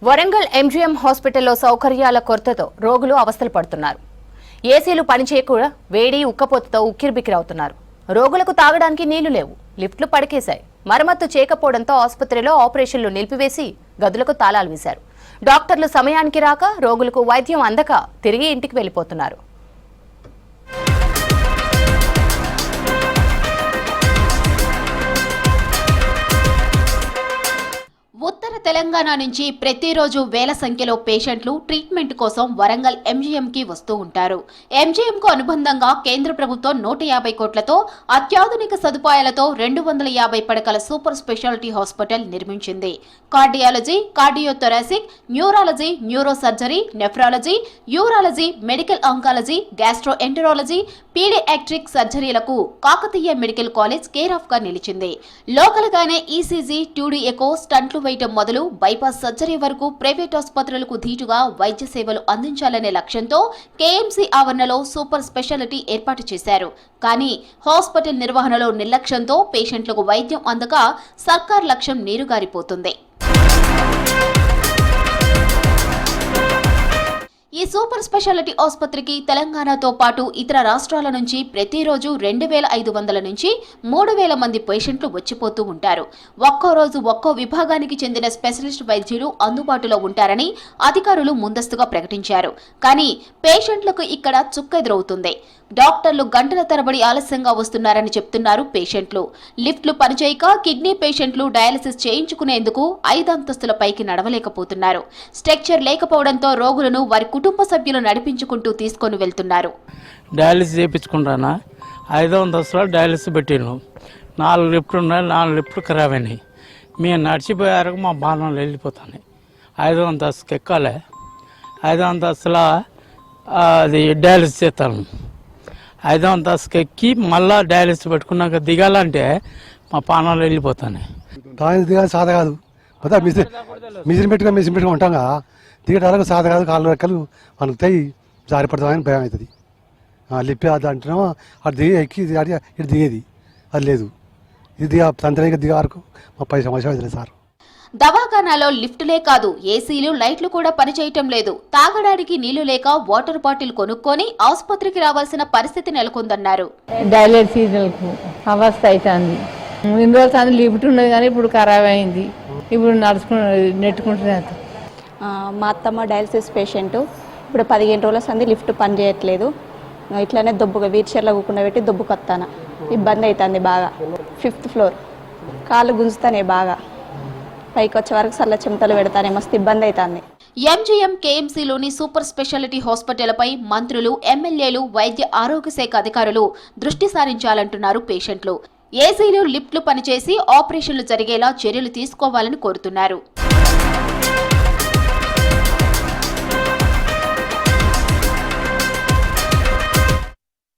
Warangal MGM హాస్పిటల్లో సౌకర్యాల కొరతతో రోగులు అవస్థలు పడుతున్నారు. ఏసీలు పనిచేయకుండా వేడి ఉక్కపోతతో ఉక్కిరిబిక్కిరవుతున్నారు. రోగులకు తాగడానికి నీళ్లు లేవు, లిఫ్ట్లు పడికేశాయి. మరమ్మత్తు చేయకపోవడంతో ఆసుపత్రిలో ఆపరేషన్లు నిలిపివేసి గదులకు తాళాలు వేశారు. డాక్టర్లు సమయానికి రాక రోగులకు వైద్యం అందక తిరిగి ఇంటికి వెళ్లిపోతున్నారు. ఉత్తర తెలంగాణ నుంచి ప్రతిరోజు వేల సంఖ్యలో పేషెంట్లు ట్రీట్మెంట్ కోసం వరంగల్ ఎంజీఎంకి వస్తూ ఉంటారు. ఎంజీఎంకు అనుబంధంగా కేంద్ర ప్రభుత్వం 150 కోట్లతో అత్యాధునిక సదుపాయాలతో 250 పడకల సూపర్ స్పెషాలిటీ హాస్పిటల్ నిర్మించింది. Cardiology, cardiothoracic, neurology, neuro surgery, nephrology, urology, medical oncology, gastroenterology, paediatric సర్జరీలకు Kakatiya medical college care of గా నిలిచింది. లోకల్ గానే ఈసీజీ, 2D ఎకో, స్టంట్లు వేయటం మొదలు బైపాస్ సర్జరీ వరకు ప్రైవేట్ ఆసుపత్రులకు ధీటుగా వైద్య సేవలు అందించాలనే లక్ష్యంతో కేఎంసీ ఆవరణలో సూపర్ స్పెషాలిటీ ఏర్పాటు చేశారు. కానీ హాస్పిటల్ నిర్వహణలో నిర్లక్ష్యంతో పేషెంట్లకు వైద్యం అందక సర్కార్ లక్ష్యం నీరుగారిపోతుంది. ఈ సూపర్ స్పెషాలిటీ ఆసుపత్రికి తెలంగాణతో పాటు ఇతర రాష్ట్రాల నుంచి ప్రతిరోజు 2500 నుంచి 3000 మంది పేషెంట్లు వచ్చిపోతూ ఉంటారు. ఒక్కో రోజు ఒక్కో విభాగానికి చెందిన స్పెషలిస్ట్ వైద్యులు అందుబాటులో ఉంటారని అధికారులు ముందస్తుగా ప్రకటించారు. కానీ పేషెంట్లకు ఇక్కడ చుక్కెదురవుతుంది. డాక్టర్లు గంటల తరబడి ఆలస్యంగా వస్తున్నారని చెప్తున్నారు పేషెంట్లు. లిఫ్ట్లు పనిచేయక కిడ్నీ పేషెంట్లు డయాలసిస్ చేయించుకునేందుకు 5 అంతస్తుల పైకి నడవలేకపోతున్నారు. స్ట్రక్చర్ లేకపోవడంతో రోగులను వారి కుటుంబ సభ్యులు నడిపించుకుంటూ తీసుకొని వెళ్తున్నారు. డయాలసిస్ చేయించుకుంటానా 5వ అంతస్తులో డయాలసిస్ పెట్టిను. 4 లిఫ్ట్లు ఉన్నాయి, 4 లిఫ్ట్లు ఖరాబ్ అయినాయి. మేము నడిచిపోయారు మా బాణాలు వెళ్ళిపోతాయి. 5వ అంతస్తుకి ఎక్కాలి. 5వ అంతస్తులో అది డయాలసిస్ చేస్తాను. 5వ అంతస్తుకి ఎక్కి మళ్ళీ డయాలసిస్ పెట్టుకున్నాక దిగాలంటే మా పానాలు వెళ్ళిపోతాయి. దిగాలి సాధ కాదు, మిషన్ పెట్టుకుని ఉంటాం కదా, దిగడానికి సాధ కాదు. కాళ్ళు రెక్కలు మనకు తెగి జారిపడతామని భయం అవుతుంది. లిప్పి అది అంటున్నామో అటు దిగి ఎక్కి ఇటు దిగేది అది లేదు. ఇది తంత్రిక దిగే వరకు 30 సంవత్సరాలు అవుతుంది సార్. దవాఖానాలో లిఫ్టులే కాదు, ఏసీలు, లైట్లు కూడా పనిచేయటం లేదు. తాగడానికి నీళ్లు లేక వాటర్ బాటిల్ కొనుక్కొని ఆసుపత్రికి రావాల్సిన పరిస్థితి నెలకొందన్నారు. డయాలసిస్ అవస్థ అవుతుంది. ఇన్ని రోజులు లిఫ్ట్ ఉన్నది కానీ ఇప్పుడు ఖరాబ్ అయింది. ఇప్పుడు నెట్టుకుంటున్నారు. మా అత్తమ్మ డయాలసిస్ పేషెంట్. ఇప్పుడు 15 రోజుల సంది లిఫ్ట్ పని చేయట్లేదు. ఇట్లానే దొబ్బుగా వీల్ చైర్లో కూర్చుండబెట్టి దొబ్బుకొస్తాను. ఇబ్బంది అవుతుంది బాగా. 5th ఫ్లోర్ కాళ్ళు గుంజుతానే బాగా. పైకి వచ్చే వరకు సల్ల చెమటలు పెడతానే మస్తు ఇబ్బంది అవుతుంది. ఎంజీఎం కేఎంసీలోని సూపర్ స్పెషాలిటీ హాస్పిటల్పై మంత్రులు, ఎమ్మెల్యేలు, వైద్య ఆరోగ్య శాఖ అధికారులు దృష్టి సారించాలంటున్నారు పేషెంట్లు. ఏసీలు, లిఫ్ట్లు పనిచేసి ఆపరేషన్లు జరిగేలా చర్యలు తీసుకోవాలని కోరుతున్నారు.